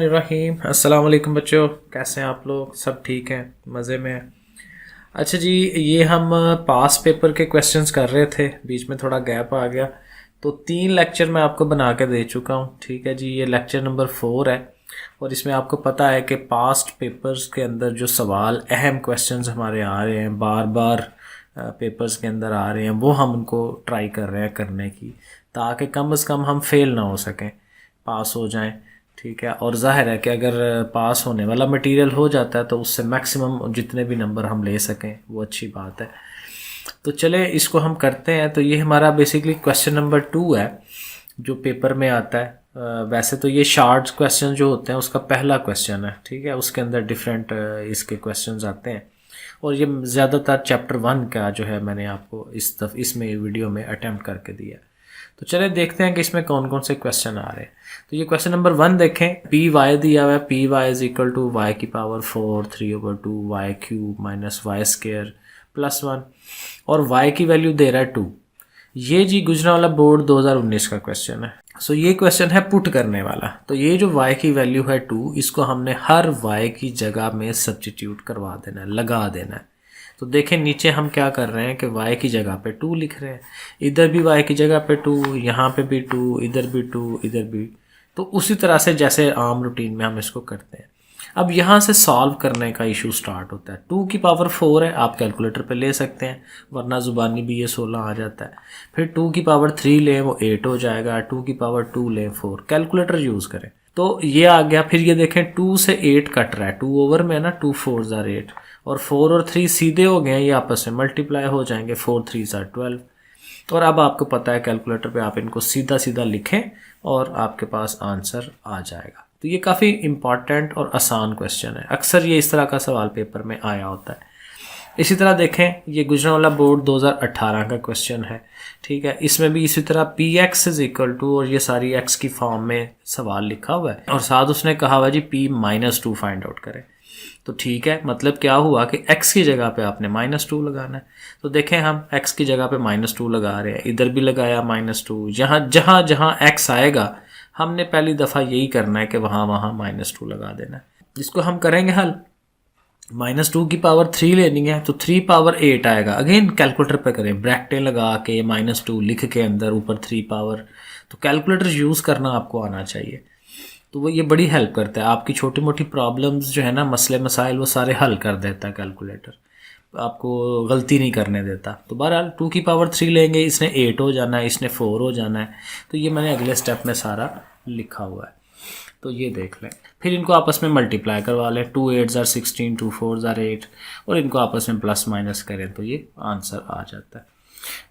बिस्मिल्लाहिर्रहमानिर्रहीम। अस्सलाम वालेकुम बच्चों, कैसे हैं आप लोग? सब ठीक हैं, मज़े में हैं? अच्छा जी, ये हम पास पेपर के क्वेश्चंस कर रहे थे, बीच में थोड़ा गैप आ गया तो 3 लेक्चर मैं आपको बना के दे चुका हूँ। ठीक है जी, ये लेक्चर नंबर 4 है और इसमें आपको पता है कि पास्ट पेपर्स के अंदर जो सवाल अहम क्वेश्चंस हमारे आ रहे हैं, बार बार पेपर्स के अंदर आ रहे हैं, वो हम उनको ट्राई कर रहे हैं करने की, ताकि कम से कम हम फेल ना हो सकें, पास हो जाएं। ठीक है, और जाहिर है कि अगर पास होने वाला मटेरियल हो जाता है तो उससे मैक्सिमम जितने भी नंबर हम ले सकें वो अच्छी बात है। तो चले इसको हम करते हैं। तो ये हमारा बेसिकली क्वेश्चन नंबर 2 है जो पेपर में आता है। वैसे तो ये शार्ट क्वेश्चन जो होते हैं उसका पहला क्वेश्चन है, ठीक है, उसके अंदर डिफरेंट इसके क्वेश्चंस आते हैं और ये ज़्यादातर चैप्टर 1 का जो है मैंने आपको इसमें वीडियो में अटैम्प्ट करके दिया। तो चले देखते हैं कि इसमें कौन कौन से क्वेश्चन आ रहे हैं। तो ये क्वेश्चन नंबर 1 देखें, पी वाई दिया हुआ है, p y is equal to y की पावर 4 3/2 वाई cube minus y square plus 1 और वाई की वैल्यू दे रहा है 2। ये जी गुजरांवाला बोर्ड 2019 का क्वेश्चन है। सो ये क्वेश्चन है पुट करने वाला। तो ये जो y की वैल्यू है 2, इसको हमने हर y की जगह में सब्स्टिट्यूट करवा देना है, लगा देना है। तो देखें नीचे हम क्या कर रहे हैं कि y की जगह पे 2 लिख रहे हैं, इधर भी y की जगह पे 2, यहाँ पे भी 2, इधर भी 2, इधर भी। तो उसी तरह से जैसे आम रूटीन में हम इसको करते हैं। अब यहाँ से सॉल्व करने का इशू स्टार्ट होता है। 2 की पावर 4 है, आप कैलकुलेटर पे ले सकते हैं, वरना ज़ुबानी भी ये 16 आ जाता है। फिर 2 की पावर 3 लें, वो 8 हो जाएगा। 2 की पावर 2 लें, 4। कैलकुलेटर यूज़ करें तो ये आ गया। फिर ये देखें 2 से 8 कट रहा है, 2 ओवर में है ना, 2 4 ज़ार 8 और 4 और 3 सीधे हो गए हैं, ये आपस में मल्टीप्लाई हो जाएंगे, 4 3 ज़ार 12। और अब आपको पता है कैलकुलेटर पे आप इनको सीधा सीधा लिखें और आपके पास आंसर आ जाएगा। तो ये काफ़ी इम्पॉर्टेंट और आसान क्वेश्चन है, अक्सर ये इस तरह का सवाल पेपर में आया होता है। इसी तरह देखें, ये गुजरांवाला बोर्ड 2018 का क्वेश्चन है। ठीक है, इसमें भी इसी तरह P X is equal to, और ये सारी एक्स की फॉर्म में सवाल लिखा हुआ है और साथ उसने कहा हुआ जी p-2 फाइंड आउट करें। तो ठीक है, मतलब क्या हुआ कि x की जगह पे आपने -2 लगाना है। तो देखें हम x की जगह पे -2 लगा रहे हैं, इधर भी लगाया -2, जहाँ जहाँ x आएगा हमने पहली दफ़ा यही करना है कि वहाँ वहाँ -2 लगा देना है। जिसको हम करेंगे हल, -2 की पावर 3 लेनी है तो 3 पावर 8 आएगा। अगेन कैलकुलेटर पे करें, ब्रैकेटें लगा के -2 लिख के अंदर ऊपर 3 पावर। तो कैलकुलेटर यूज़ करना आपको आना चाहिए, तो वो ये बड़ी हेल्प करता है। आपकी छोटी मोटी प्रॉब्लम्स जो है ना, मसले मसाइल, वो सारे हल कर देता है कैलकुलेटर, आपको गलती नहीं करने देता। तो बहरहाल 2 की पावर 3 लेंगे, इसने 8 हो जाना है, इसने 4 हो जाना है। तो ये मैंने अगले स्टेप में सारा लिखा हुआ है, तो ये देख लें। फिर इनको आपस में मल्टीप्लाई करवा लें, 2 8 ज़ार 16, 2 4 ज़ार 8, और इनको आपस में प्लस माइनस करें तो ये आंसर आ जाता है।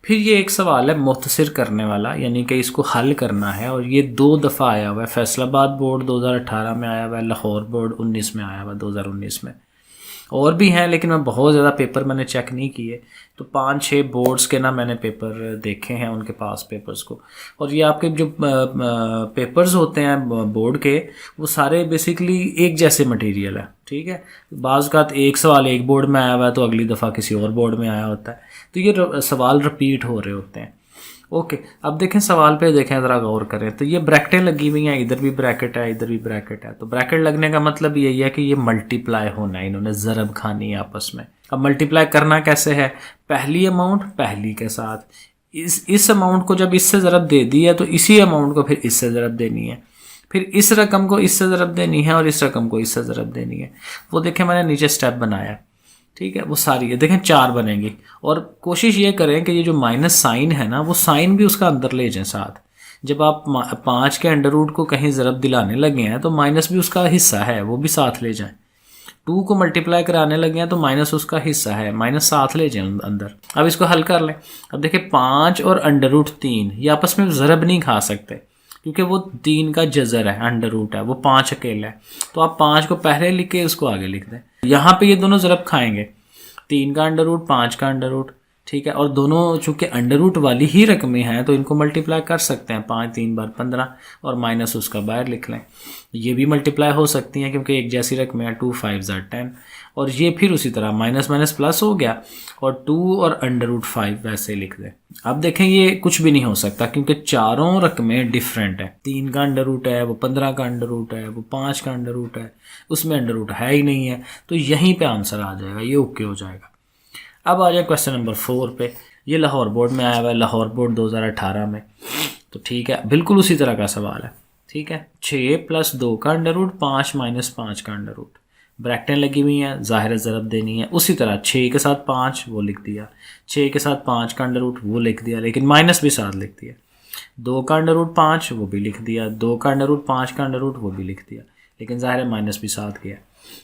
फिर ये एक सवाल है मुख्तसर करने वाला, यानी कि इसको हल करना है, और ये 2 दफ़ा आया हुआ है। फैसलाबाद बोर्ड 2018 में आया हुआ है, लाहौर बोर्ड 19 में आया हुआ है, 2019 में। और भी हैं लेकिन मैं बहुत ज़्यादा पेपर मैंने चेक नहीं किए, तो 5-6 बोर्ड्स के ना मैंने पेपर देखे हैं, उनके पास पेपर्स को। और ये आपके जो पेपर्स होते हैं बोर्ड के, वो सारे बेसिकली एक जैसे मटेरियल है। ठीक है, बाज़ का एक सवाल एक बोर्ड में आया हुआ है तो अगली दफ़ा किसी और बोर्ड में आया होता है, तो ये सवाल रिपीट हो रहे होते हैं। ओके, अब देखें सवाल पे, देखें ज़रा गौर करें। तो ये ब्रैकेटें लगी हुई हैं, इधर भी ब्रैकेट है, इधर भी ब्रैकेट है। तो ब्रैकेट लगने का मतलब यही है कि ये मल्टीप्लाई होना है, इन्होंने ज़रब खानी है आपस में। अब मल्टीप्लाई करना कैसे है, पहली अमाउंट पहली के साथ, इस अमाउंट को जब इससे ज़रब दे दी है तो इसी अमाउंट को फिर इससे ज़रब देनी है, फिर इस रकम को इससे ज़रब देनी है और इस रकम को इससे ज़रब देनी है। वो देखें मैंने नीचे स्टेप बनाया, ठीक है, वो सारी है, देखें 4 बनेंगी। और कोशिश ये करें कि ये जो माइनस साइन है ना, वो साइन भी उसका अंदर ले जाएं साथ। जब आप 5 के अंडर रूट को कहीं ज़रब दिलाने लगे हैं तो माइनस भी उसका हिस्सा है, वो भी साथ ले जाएं। 2 को मल्टीप्लाई कराने लगे हैं तो माइनस उसका हिस्सा है, माइनस साथ ले जाएं अंदर। अब इसको हल कर लें। अब देखिए 5 और अंडर रूट 3 ये आपस में ज़रब नहीं खा सकते, क्योंकि वो 3 का जज़र है, अंडर रूट है, वो 5 अकेला है। तो आप 5 को पहले लिख के उसको आगे लिख दें। यहाँ पे ये दोनों ज़रब खाएंगे, 3 का अंडर रूट 5 का अंडर रूट, ठीक है। और दोनों चूंकि अंडर रूट वाली ही रकमें हैं तो इनको मल्टीप्लाई कर सकते हैं, 5 3 बार 15 और माइनस उसका बाहर लिख लें। ये भी मल्टीप्लाई हो सकती हैं क्योंकि एक जैसी रकमें हैं, 2 5 10 और ये फिर उसी तरह माइनस माइनस प्लस हो गया और 2 और अंडर रूट 5 वैसे लिख दें। अब देखें ये कुछ भी नहीं हो सकता क्योंकि चारों रकमें डिफरेंट है। 3 का अंडर रूट है, वो 15 का अंडर रूट है, वो 5 का अंडर रूट है, उसमें अंडर रूट है ही नहीं है, तो यहीं पे आंसर आ जाएगा, ये ओके हो जाएगा। अब आ जाए क्वेश्चन नंबर 4 पे। ये लाहौर बोर्ड में आया हुआ है, लाहौर बोर्ड 2018 में। तो ठीक है, बिल्कुल उसी तरह का सवाल है। ठीक है, 6 + 2 का अंडर रूट, 5 - 5 का अंडर रूट, ब्रैकेटें लगी हुई हैं, ज़ाहिर ज़रब देनी है। उसी तरह 6 के साथ 5 वो लिख दिया, 6 के साथ 5 का अंडर रूट वो लिख दिया, लेकिन माइनस भी साथ लिख दिया। 2 का अंडर रूट 5 वो भी लिख दिया, 2 का अंडर रूट 5 का अंडर रूट वो भी लिख दिया, लेकिन ज़ाहिर है माइनस भी साथ गया।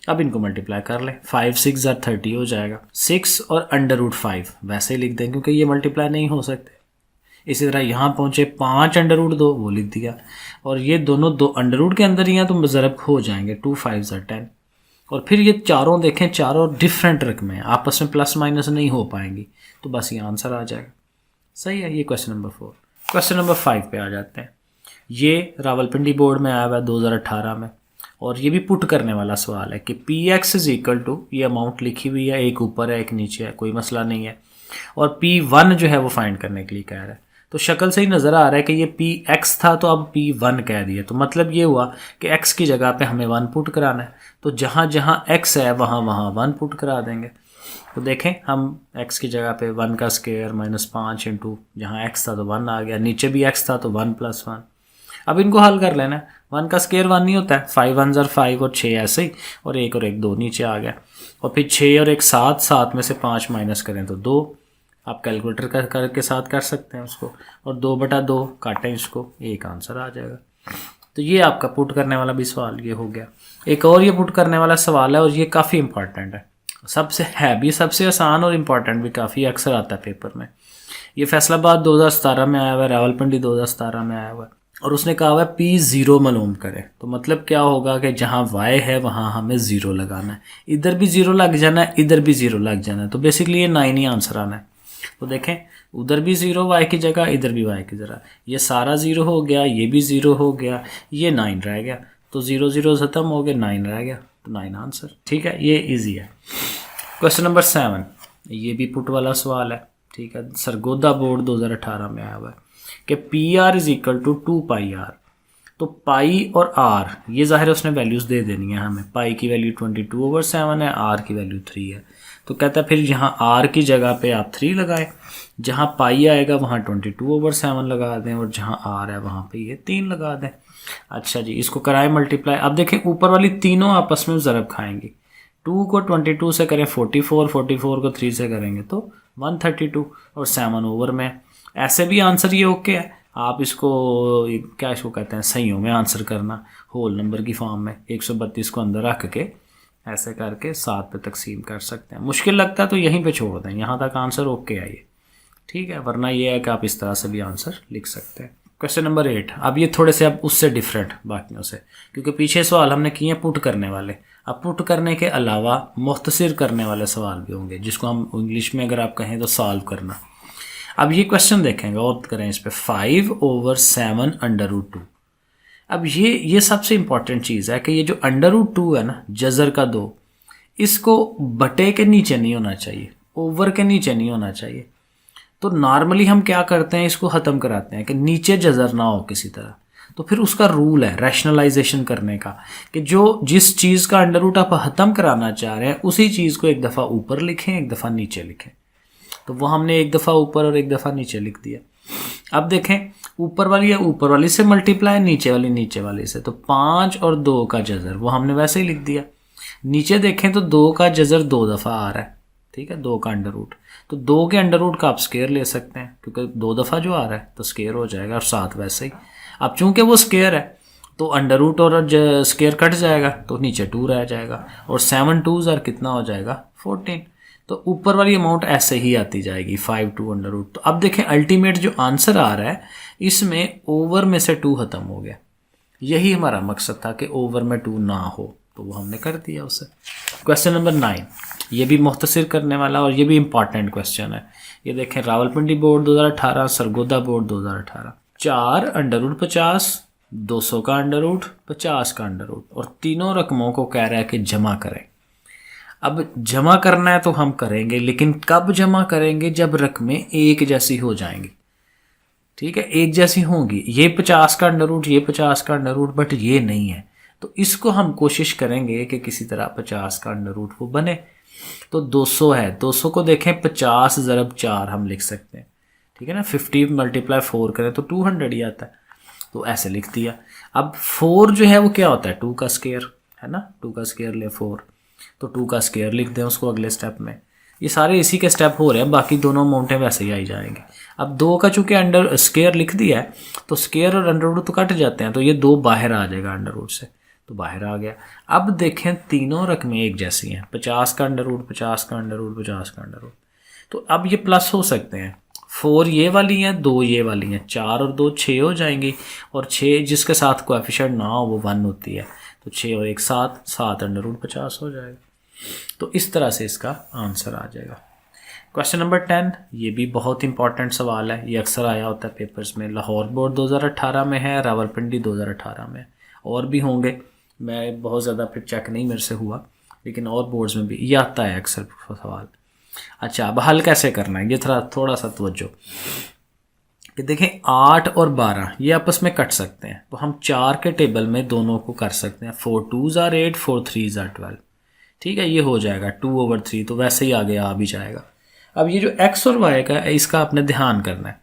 अब इनको मल्टीप्लाई कर लें, 5 6 = 30 हो जाएगा। 6 और अंडर रूट 5 वैसे ही लिख दें क्योंकि ये मल्टीप्लाई नहीं हो सकते। इसी तरह यहाँ पहुँचे 5 अंडर रूट 2 वो लिख दिया, और ये दोनों 2 अंडर रूट के अंदर ही हैं तो ज़रब हो जाएंगे, 2 5 = 10। और फिर ये चारों देखें, चारों डिफरेंट रकमें हैं, आपस में प्लस माइनस नहीं हो पाएंगी, तो बस ये आंसर आ जाएगा। सही है, ये क्वेश्चन नंबर 4। क्वेश्चन नंबर 5 पे आ जाते हैं। ये रावलपिंडी बोर्ड में आया हुआ है 2018 में, और ये भी पुट करने वाला सवाल है कि Px = ये अमाउंट लिखी हुई है, एक ऊपर है एक नीचे है, कोई मसला नहीं है, और P1 जो है वो फाइंड करने के लिए कह रहा है। तो शक्ल से ही नज़र आ रहा है कि ये Px था तो अब P1 कह दिया, तो मतलब ये हुआ कि x की जगह पे हमें 1 पुट कराना है, तो जहाँ जहाँ x है वहाँ वहाँ 1 पुट करा देंगे। तो देखें, हम x की जगह पे 1 का स्क्वायर -5 इंटू जहाँ x था तो 1 आ गया, नीचे भी x था तो 1 + 1। अब इनको हल कर लेना है। 1 का स्क्वायर 1 नहीं होता है, 5 1 = 5 और 6 ऐसे ही, और 1 और 1 2 नीचे आ गया, और फिर 6 और 1 7, 7 में से 5 माइनस करें तो 2। आप कैलकुलेटर करके साथ कर सकते हैं उसको, और 2/2 काटें इसको, एक आंसर आ जाएगा। तो ये आपका पुट करने वाला भी सवाल ये हो गया। एक और ये पुट करने वाला सवाल है, और ये काफ़ी इंपॉर्टेंट है, सबसे है भी सबसे आसान और इम्पॉर्टेंट भी, काफ़ी अक्सर आता है पेपर में। ये फैसलाबाद 2017 में आया हुआ है, रावलपिंडी 2017 में आया हुआ है, और उसने कहा हुआ है P0 मालूम करें। तो मतलब क्या होगा कि जहाँ y है वहाँ हमें 0 लगाना है, इधर भी 0 लग जाना है, इधर भी 0 लग जाना है, तो बेसिकली ये 9 ही आंसर आना है। तो देखें, उधर भी 0 y की जगह, इधर भी y की जगह, ये सारा 0 हो गया, ये भी 0 हो गया, ये 9 रह गया, तो 0 0 ख़त्म हो गए, 9 रह गया, तो 9 आंसर। ठीक है, ये ईजी है। क्वेश्चन नंबर 7, ये भी पुट वाला सवाल है। ठीक है, सरगोदा बोर्ड 2018 में आया हुआ है कि PR = 2πr। तो पाई और r ये ज़ाहिर है उसने वैल्यूज़ दे देनी है हमें। पाई की वैल्यू 22/7 है, r की वैल्यू 3 है, तो कहता है फिर यहाँ r की जगह पे आप 3 लगाएं, जहाँ पाई आएगा वहाँ 22/7 लगा दें, और जहाँ r है वहाँ पे ये 3 लगा दें। अच्छा जी, इसको कराएं मल्टीप्लाई। अब देखें, ऊपर वाली तीनों आपस में ज़रब खाएंगी। 2 को 22 से करें 44, 44 को 3 से करेंगे तो 132, और 7 ओवर में। ऐसे भी आंसर ये ओके है। आप इसको क्या इसको कहते हैं, सहीयों में आंसर करना, होल नंबर की फॉर्म में 132 को अंदर रख के ऐसे करके 7 पे तकसीम कर सकते हैं। मुश्किल लगता है तो यहीं पे छोड़ दें, यहाँ तक आंसर ओके है ये। ठीक है, वरना ये है कि आप इस तरह से भी आंसर लिख सकते हैं। क्वेश्चन नंबर 8, अब ये थोड़े से अब उससे डिफरेंट बाकियों से, क्योंकि पीछे सवाल हमने किए पुट करने वाले। अब पुट करने के अलावा मुख्तसर करने वाले सवाल भी होंगे, जिसको हम इंग्लिश में अगर आप कहें तो सॉल्व करना। अब ये क्वेश्चन देखेंगे, और करें इस पर 5/7 √2। अब ये सबसे इंपॉर्टेंट चीज़ है कि ये जो √2 है ना, जज़र का 2, इसको बटे के नीचे नहीं होना चाहिए, ओवर के नीचे नहीं होना चाहिए। तो नॉर्मली हम क्या करते हैं, इसको ख़त्म कराते हैं कि नीचे जज़र ना हो किसी तरह। तो फिर उसका रूल है रैशनलाइजेशन करने का कि जो जिस चीज़ का √ आप ख़त्म कराना चाह रहे हैं उसी चीज़ को एक दफ़ा ऊपर लिखें, एक दफ़ा नीचे लिखें। तो वो हमने एक दफ़ा ऊपर और एक दफ़ा नीचे लिख दिया। अब देखें, ऊपर वाली या ऊपर वाली से मल्टीप्लाई, नीचे वाली नीचे वाली से, तो 5 और 2 का जज़र वो हमने वैसे ही लिख दिया। नीचे देखें तो 2 का जज़र 2 दफ़ा आ रहा है। ठीक है, 2 का √ तो 2 के √ का आप स्क्वायर ले सकते हैं, क्योंकि 2 दफ़ा जो आ रहा है तो स्क्वायर हो जाएगा, और 7 वैसे ही। अब चूंकि वो स्क्वायर है तो √ और स्क्वायर कट जाएगा तो नीचे 2 रह जाएगा, और 7 2s कितना हो जाएगा 14। तो ऊपर वाली अमाउंट ऐसे ही आती जाएगी 5 2 √। तो अब देखें, अल्टीमेट जो आंसर आ रहा है इसमें ओवर में से 2 ख़त्म हो गया। यही हमारा मकसद था कि ओवर में 2 ना हो, तो वो हमने कर दिया उसे। क्वेश्चन नंबर 9, ये भी मुख्तसर करने वाला और ये भी इम्पॉर्टेंट क्वेश्चन है ये देखें रावलपिंडी बोर्ड 2018, सरगोदा बोर्ड 2018। 4 √50, 200 का √ 50 का √ और तीनों रकमों को कह रहा है कि जमा करें। अब जमा करना है तो हम करेंगे, लेकिन कब जमा करेंगे? जब रकमें एक जैसी हो जाएंगी। ठीक है, एक जैसी होंगी। ये 50 का √ ये 50 का √ बट ये नहीं है, तो इसको हम कोशिश करेंगे कि किसी तरह 50 का √ वो बने। तो 200 है, 200 को देखें 50 × 4 हम लिख सकते हैं। ठीक है ना, 50 × 4 करें तो 200 ही आता है, तो ऐसे लिख दिया। अब 4 जो है वो क्या होता है? 2 का स्क्वायर है ना, 2 का स्क्वायर ले 4, तो 2 का स्क्वायर लिख दें उसको अगले स्टेप में। ये सारे इसी के स्टेप हो रहे हैं, बाकी दोनों अमाउंटें वैसे ही आई जाएंगे। अब 2 का चूंकि अंडर स्क्वायर लिख दिया है तो स्क्वायर और √ तो कट जाते हैं, तो ये 2 बाहर आ जाएगा √ से, तो बाहर आ गया। अब देखें तीनों रकमें एक जैसी हैं, 50 का √ 50 का √ 50 का √ तो अब ये प्लस हो सकते हैं। 4 ये वाली हैं, 2 ये वाली हैं, 4 और 2 6 हो जाएंगी, और 6 जिसके साथ कोएफिशिएंट ना हो वो 1 होती है, तो 6 और 1 7, 7 √ 50 हो जाएगा। तो इस तरह से इसका आंसर आ जाएगा। क्वेश्चन नंबर 10, ये भी बहुत इंपॉर्टेंट सवाल है, ये अक्सर आया होता है पेपर्स में। लाहौर बोर्ड 2018 में है, रावलपिंडी 2018 में, और भी होंगे, मैं बहुत ज़्यादा फिर चेक नहीं मेरे से हुआ, लेकिन और बोर्ड्स में भी ये आता है अक्सर सवाल। अच्छा, अब हल कैसे करना है, ये थोड़ा सा तवज्जो कि देखें 8 और 12 ये आपस में कट सकते हैं, तो हम 4 के टेबल में दोनों को कर सकते हैं। 4 2s are 8, 4 3s are 12। ठीक है, ये हो जाएगा 2/3, तो वैसे ही आगे आ भी जाएगा। अब ये जो x और y का है इसका आपने ध्यान करना है।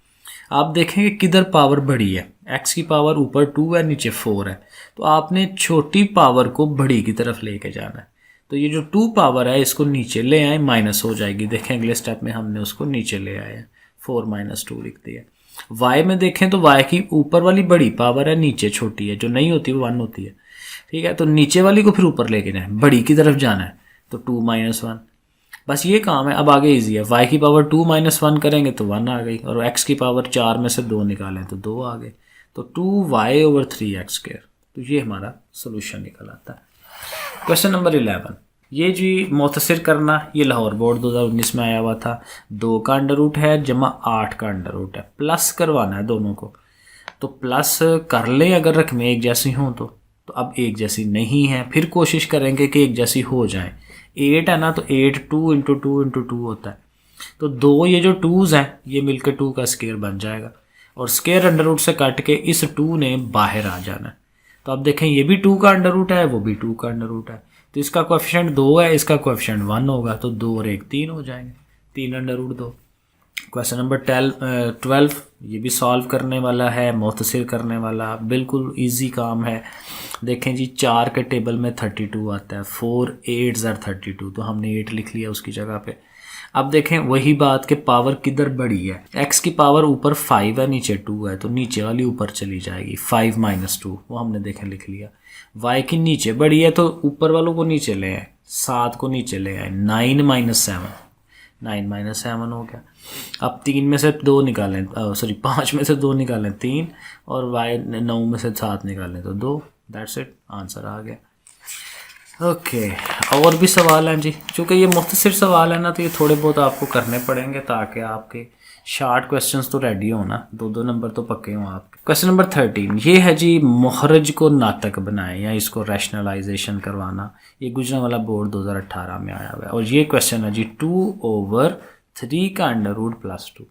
आप देखेंगे किधर पावर बड़ी है, x की पावर ऊपर 2 है, नीचे 4 है, तो आपने छोटी पावर को बड़ी की तरफ लेके जाना है। तो ये जो 2 पावर है इसको नीचे ले आए, माइनस हो जाएगी। देखें अगले स्टेप में हमने उसको नीचे ले आए, 4 - 2 लिख दिया। y में देखें तो y की ऊपर वाली बड़ी पावर है, नीचे छोटी है, जो नहीं होती वो 1 होती है। ठीक है, तो नीचे वाली को फिर ऊपर लेके जाए, बड़ी की तरफ जाना है, तो 2 - 1, बस ये काम है। अब आगे इजी है, y की पावर 2 - 1 करेंगे तो 1 आ गई, और x की पावर 4 में से 2 निकालें तो 2 आ गए, तो 2y/3x²। तो ये हमारा सोल्यूशन निकल आता है। क्वेश्चन नंबर 11, ये जी मुख्तसर करना, ये लाहौर बोर्ड 2019 में आया हुआ था। 2 का √ है जमा 8 का √ है, प्लस करवाना है दोनों को, तो प्लस कर लें अगर रकमें एक जैसी हों तो अब एक जैसी नहीं है, फिर कोशिश करेंगे कि एक जैसी हो जाए। 8 है ना, तो 8 2 × 2 × 2 होता है, तो 2 ये जो 2s हैं ये मिलकर 2 का स्क्वायर बन जाएगा, और स्क्वायर √ से काट के इस 2 ने बाहर आ जाना है। तो अब देखें ये भी 2 का √ है, वो भी 2 का √ है, तो इसका कोएफिशिएंट 2 है, इसका कोएफिशिएंट 1 होगा, तो 2 और 1 3 हो जाएंगे, 3 √2। क्वेश्चन नंबर 12, ये भी सॉल्व करने वाला है, मुख्तसर करने वाला, बिल्कुल इजी काम है। देखें जी 4 के टेबल में 32 आता है, 4 8s are 32, तो हमने 8 लिख लिया उसकी जगह पे। अब देखें वही बात कि पावर किधर बड़ी है, x की पावर ऊपर 5 है, नीचे 2 है, तो नीचे वाली ऊपर चली जाएगी, 5 - 2, वो हमने देखें लिख लिया। y की नीचे बड़ी है तो ऊपर वालों को नीचे ले आए, 7 को नीचे ले आए, 9 - 7, 9 - 7 हो गया। अब 3 में से 2 निकालें, 5 में से 2 निकालें 3, और y 9 में से 7 निकालें तो 2, दैट्स इट, आंसर आ गया। ओके, और भी सवाल हैं जी, चूँकि ये मुख्तसर सवाल है ना, तो ये थोड़े बहुत आपको करने पड़ेंगे ताकि आपके शार्ट क्वेश्चंस तो रेडी हो ना, 2-2 नंबर तो पक्के हों आपके। क्वेश्चन नंबर 13, ये है जी मुखरज को नातक बनाएं या इसको रैशनलाइजेशन करवाना। ये गुजरांवाला बोर्ड 2018 में आया हुआ है, और ये क्वेश्चन है जी 2/3 का √+2।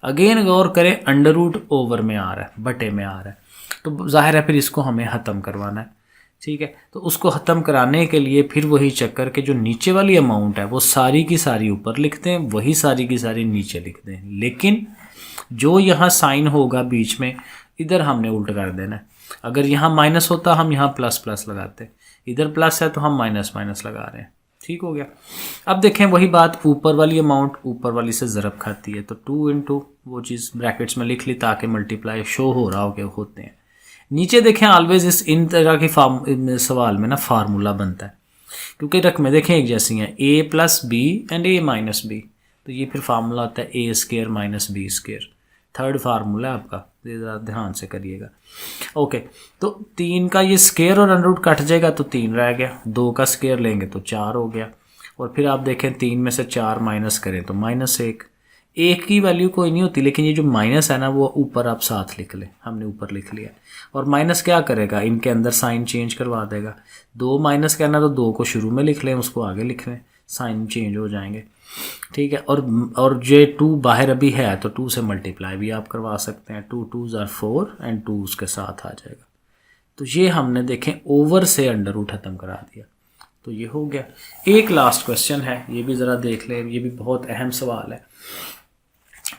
अगेन गौर करें, √ ओवर में आ रहा है, बटे में आ रहा है, तो जाहिर है फिर इसको हमें ख़त्म करवाना है। ठीक है, तो उसको ख़त्म कराने के लिए फिर वही चक्कर के जो नीचे वाली अमाउंट है वो सारी की सारी ऊपर लिखते हैं, वही सारी की सारी नीचे लिखते हैं, लेकिन जो यहाँ साइन होगा बीच में इधर हमने उल्ट कर देना है। अगर यहाँ माइनस होता हम यहाँ प्लस प्लस लगाते, इधर प्लस है तो हम माइनस माइनस लगा रहे हैं। ठीक हो गया। अब देखें वही बात, ऊपर वाली अमाउंट ऊपर वाली से ज़रब खाती है, तो 2 × वो चीज़ ब्रैकेट्स में लिख ली ताकि मल्टीप्लाई शो हो रहा हो कि होते हैं। नीचे देखें ऑलवेज इन तरह की सवाल में ना फार्मूला बनता है, क्योंकि रकमें देखें एक जैसी हैं, a + b and a - b, तो ये फिर फार्मूला आता है a² - b²। थर्ड फार्मूला है आपका, ये ज़रा ध्यान से करिएगा। ओके, तो 3 का ये स्क्वायर और √ कट जाएगा तो 3 रह गया, 2 का स्क्वायर लेंगे तो 4 हो गया, और फिर आप देखें 3 में से 4 माइनस करें तो -1, एक की वैल्यू कोई नहीं होती, लेकिन ये जो माइनस है ना वो ऊपर आप साथ लिख लें, हमने ऊपर लिख लिया। और माइनस क्या करेगा, इनके अंदर साइन चेंज करवा देगा। 2 माइनस करना तो 2 को शुरू में लिख लें, उसको आगे लिख लें, साइन चेंज हो जाएंगे। ठीक है। और जो 2 बाहर अभी है तो 2 से मल्टीप्लाई भी आप करवा सकते हैं। 2 2 ज़ार 4 एंड 2 उसके साथ आ जाएगा। तो ये हमने देखें ओवर से अंडर रूट ख़त्म करा दिया। तो ये हो गया। एक लास्ट क्वेश्चन है, ये भी ज़रा देख लें, ये भी बहुत अहम सवाल है।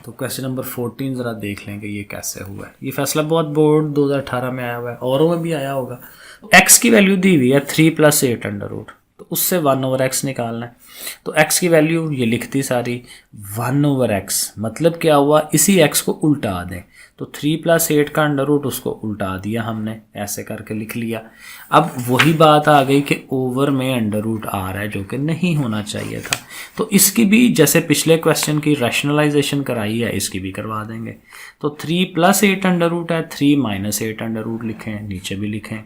तो क्वेश्चन नंबर 14 ज़रा देख लें कि ये कैसे हुआ है। ये फैसलाबाद बोर्ड 2018 में आया हुआ है, औरों में भी आया होगा। एक्स की वैल्यू दी हुई है 3 + 8 अंडर रूट, तो उससे 1/x निकालना है। तो x की वैल्यू ये लिखती सारी 1/x, मतलब क्या हुआ, इसी x को उल्टा दें। तो 3 + 8 का अंडर रूट उसको उल्टा दिया हमने, ऐसे करके लिख लिया। अब वही बात आ गई कि ओवर में अंडर रूट आ रहा है, जो कि नहीं होना चाहिए था। तो इसकी भी जैसे पिछले क्वेश्चन की रैशनलाइजेशन कराई है, इसकी भी करवा देंगे। तो 3 + 8 अंडर रूट है, 3 - 8 अंडर रूट लिखें, नीचे भी लिखें।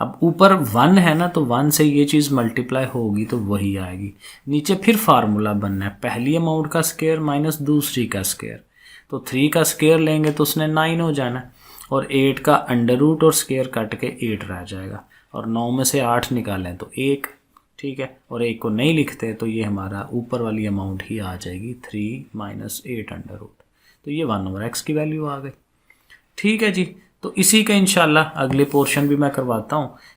अब ऊपर 1 है ना, तो 1 से ये चीज़ मल्टीप्लाई होगी तो वही आएगी। नीचे फिर फार्मूला बनना है, पहली अमाउंट का स्क्वायर माइनस दूसरी का स्क्वायर। तो 3 का स्क्वायर लेंगे तो उसने 9 हो जाना, और 8 का अंडर रूट और स्क्वायर कट के 8 रह जाएगा। और 9 में से 8 निकालें तो 1, ठीक है। और 1 को नहीं लिखते तो ये हमारा ऊपर वाली अमाउंट ही आ जाएगी, 3 - 8 अंडर रूट। तो ये 1/x की वैल्यू आ गई। ठीक है जी। तो इसी का इंशाल्लाह अगले पोर्शन भी मैं करवाता हूँ